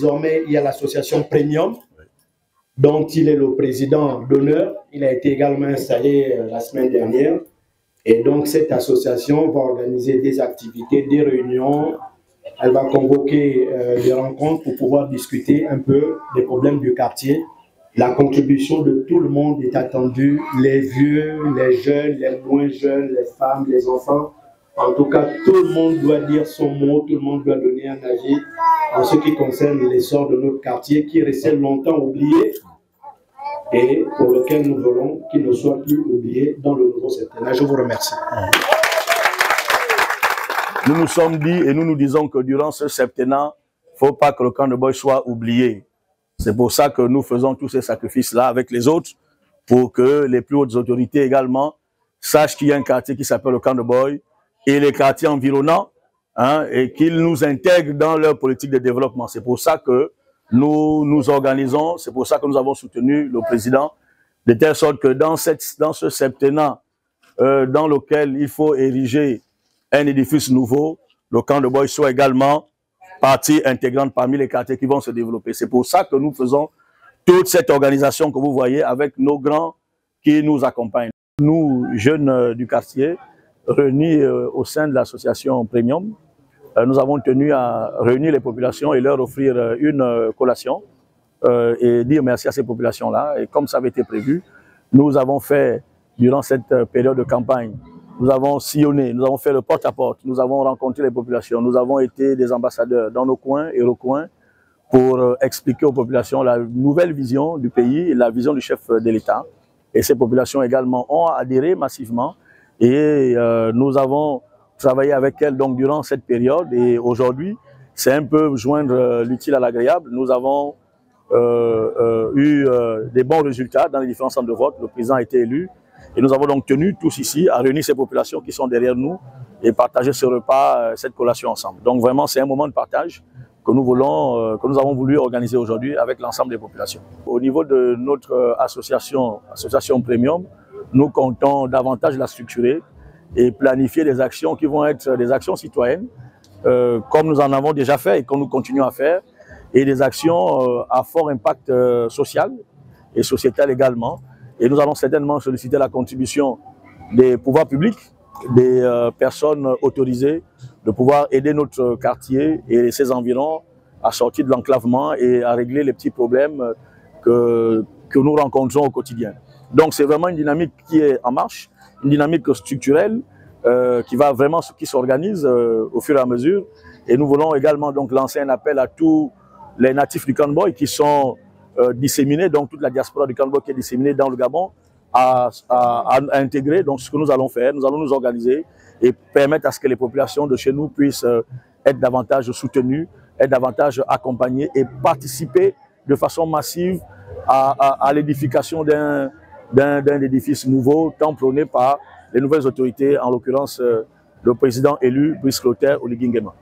désormais, il y a l'association Premium, dont il est le président d'honneur. Il a été également installé la semaine dernière. Et donc, cette association va organiser des activités, des réunions. Elle va convoquer des rencontres pour pouvoir discuter un peu des problèmes du quartier. La contribution de tout le monde est attendue, les vieux, les jeunes, les moins jeunes, les femmes, les enfants. En tout cas, tout le monde doit dire son mot, tout le monde doit donner un avis en ce qui concerne l'essor de notre quartier qui est resté longtemps oublié et pour lequel nous voulons qu'il ne soit plus oublié dans le nouveau septennat. Je vous remercie. Nous nous sommes dit et nous nous disons que durant ce septennat, il ne faut pas que le camp de Boy soit oublié. C'est pour ça que nous faisons tous ces sacrifices-là avec les autres, pour que les plus hautes autorités également sachent qu'il y a un quartier qui s'appelle le camp de Boy et les quartiers environnants, hein, et qu'ils nous intègrent dans leur politique de développement. C'est pour ça que nous nous organisons, c'est pour ça que nous avons soutenu le président, de telle sorte que dans ce septennat dans lequel il faut ériger un édifice nouveau, le camp de Boy soit également partie intégrante parmi les quartiers qui vont se développer. C'est pour ça que nous faisons toute cette organisation que vous voyez avec nos grands qui nous accompagnent. Nous, jeunes du quartier, réunis au sein de l'association Premium, nous avons tenu à réunir les populations et leur offrir une collation et dire merci à ces populations-là. Et comme ça avait été prévu, nous avons fait, durant cette période de campagne, nous avons sillonné, nous avons fait le porte-à-porte, nous avons rencontré les populations, nous avons été des ambassadeurs dans nos coins et recoins pour expliquer aux populations la nouvelle vision du pays et la vision du chef de l'État. Et ces populations également ont adhéré massivement et nous avons travaillé avec elles donc durant cette période et aujourd'hui, c'est un peu joindre l'utile à l'agréable. Nous avons eu des bons résultats dans les différents centres de vote. Le président a été élu. Et nous avons donc tenu tous ici à réunir ces populations qui sont derrière nous et partager ce repas, cette collation ensemble. Donc vraiment, c'est un moment de partage que nous voulons, que nous avons voulu organiser aujourd'hui avec l'ensemble des populations. Au niveau de notre association Premium, nous comptons davantage la structurer et planifier des actions qui vont être des actions citoyennes, comme nous en avons déjà fait et que nous continuons à faire, et des actions à fort impact social et sociétal également. Et nous allons certainement solliciter la contribution des pouvoirs publics, des personnes autorisées, de pouvoir aider notre quartier et ses environs à sortir de l'enclavement et à régler les petits problèmes que nous rencontrons au quotidien. Donc c'est vraiment une dynamique qui est en marche, une dynamique structurelle qui s'organise au fur et à mesure. Et nous voulons également donc lancer un appel à tous les natifs du camp de Boy qui sont disséminés, donc toute la diaspora du camp de Boy qui est disséminée dans le Gabon, à intégrer donc ce que nous allons faire. Nous allons nous organiser et permettre à ce que les populations de chez nous puissent être davantage soutenues, être davantage accompagnées et participer de façon massive à l'édification d'un édifice nouveau, tant prôné par les nouvelles autorités, en l'occurrence le président élu, Brice Clotaire Oligui Nguema.